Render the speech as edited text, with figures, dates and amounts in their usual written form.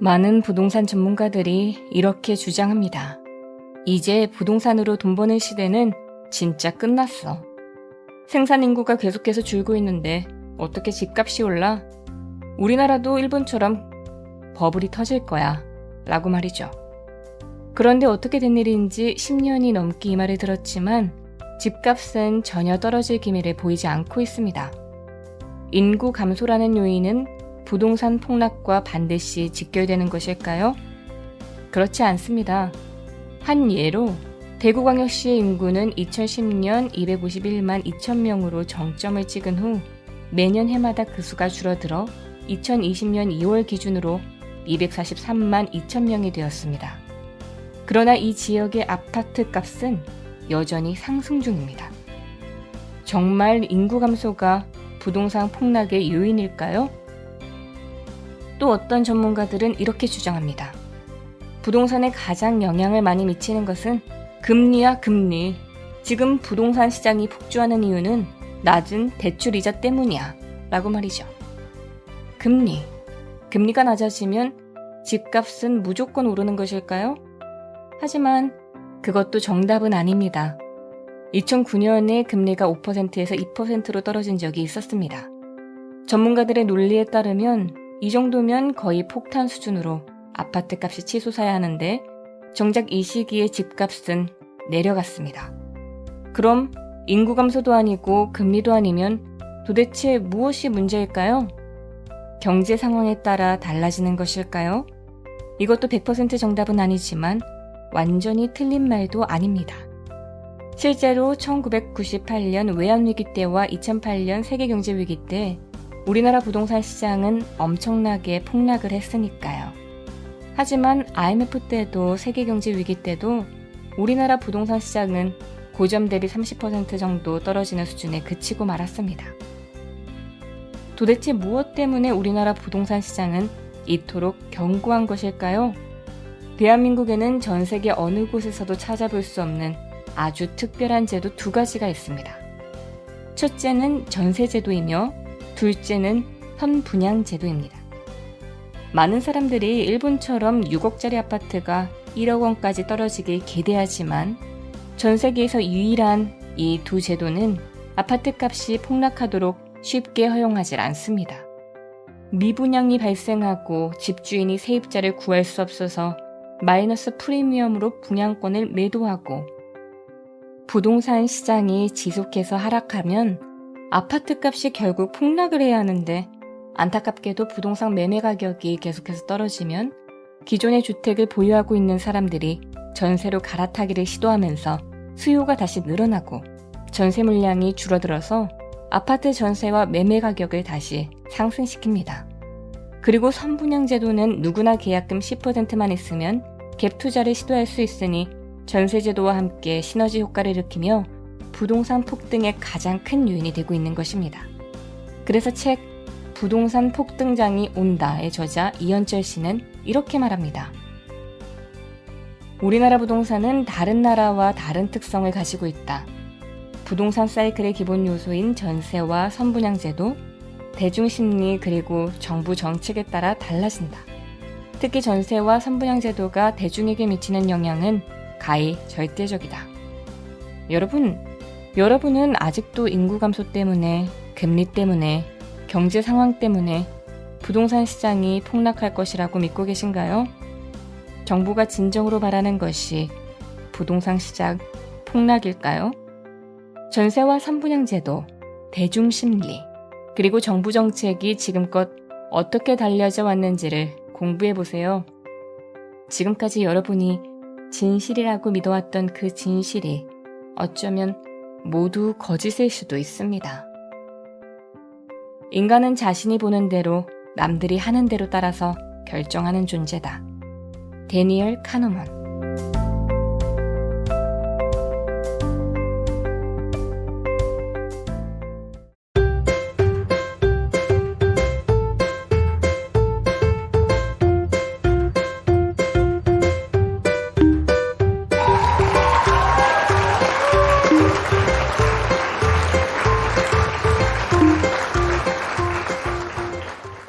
많은 부동산 전문가들이 이렇게 주장합니다. 이제 부동산으로 돈 버는 시대는 진짜 끝났어. 생산 인구가 계속해서 줄고 있는데 어떻게 집값이 올라? 우리나라도 일본처럼 버블이 터질 거야. 라고 말이죠. 그런데 어떻게 된 일인지 10년이 넘게 이 말을 들었지만 집값은 전혀 떨어질 기미를 보이지 않고 있습니다. 인구 감소라는 요인은 부동산 폭락과 반드시 직결되는 것일까요? 그렇지 않습니다. 한 예로 대구광역시의 인구는 2010년 251만 2천명으로 정점을 찍은 후 매년 해마다 그 수가 줄어들어 2020년 2월 기준으로 243만 2천명이 되었습니다. 그러나 이 지역의 아파트 값은 여전히 상승 중입니다. 정말 인구 감소가 부동산 폭락의 요인일까요? 또 어떤 전문가들은 이렇게 주장합니다. 부동산에 가장 영향을 많이 미치는 것은 금리야 금리. 지금 부동산 시장이 폭주하는 이유는 낮은 대출 이자 때문이야. 라고 말이죠. 금리가 낮아지면 집값은 무조건 오르는 것일까요? 하지만 그것도 정답은 아닙니다. 2009년에 금리가 5%에서 2%로 떨어진 적이 있었습니다. 전문가들의 논리에 따르면 이 정도면 거의 폭탄 수준으로 아파트 값이 치솟아야 하는데 정작 이 시기에 집값은 내려갔습니다. 그럼 인구 감소도 아니고 금리도 아니면 도대체 무엇이 문제일까요? 경제 상황에 따라 달라지는 것일까요? 이것도 100% 정답은 아니지만 완전히 틀린 말도 아닙니다. 실제로 1998년 외환위기 때와 2008년 세계경제위기 때 우리나라 부동산 시장은 엄청나게 폭락을 했으니까요. 하지만 IMF 때도 세계경제위기 때도 우리나라 부동산 시장은 고점 대비 30% 정도 떨어지는 수준에 그치고 말았습니다. 도대체 무엇 때문에 우리나라 부동산 시장은 이토록 견고한 것일까요? 대한민국에는 전 세계 어느 곳에서도 찾아볼 수 없는 아주 특별한 제도 두 가지가 있습니다. 첫째는 전세제도이며 둘째는 선분양제도입니다. 많은 사람들이 일본처럼 6억짜리 아파트가 1억 원까지 떨어지길 기대하지만 전 세계에서 유일한 이 두 제도는 아파트 값이 폭락하도록 쉽게 허용하지 않습니다. 미분양이 발생하고 집주인이 세입자를 구할 수 없어서 마이너스 프리미엄으로 분양권을 매도하고 부동산 시장이 지속해서 하락하면 아파트 값이 결국 폭락을 해야 하는데 안타깝게도 부동산 매매 가격이 계속해서 떨어지면 기존의 주택을 보유하고 있는 사람들이 전세로 갈아타기를 시도하면서 수요가 다시 늘어나고 전세 물량이 줄어들어서 아파트 전세와 매매 가격을 다시 상승시킵니다. 그리고 선분양 제도는 누구나 계약금 10%만 있으면 갭 투자를 시도할 수 있으니 전세제도와 함께 시너지 효과를 일으키며 부동산 폭등의 가장 큰 요인이 되고 있는 것입니다. 그래서 책 부동산 폭등장이 온다의 저자 이현철 씨는 이렇게 말합니다. 우리나라 부동산은 다른 나라와 다른 특성을 가지고 있다. 부동산 사이클의 기본 요소인 전세와 선분양제도, 대중심리 그리고 정부 정책에 따라 달라진다. 특히 전세와 선분양제도가 대중에게 미치는 영향은 가히 절대적이다. 여러분은 아직도 인구 감소 때문에, 금리 때문에, 경제 상황 때문에 부동산 시장이 폭락할 것이라고 믿고 계신가요? 정부가 진정으로 바라는 것이 부동산 시장 폭락일까요? 전세와 선분양제도, 대중심리, 그리고 정부 정책이 지금껏 어떻게 달려져 왔는지를 공부해보세요. 지금까지 여러분이 진실이라고 믿어왔던 그 진실이 어쩌면 모두 거짓일 수도 있습니다. 인간은 자신이 보는 대로 남들이 하는 대로 따라서 결정하는 존재다. 데니얼 카너먼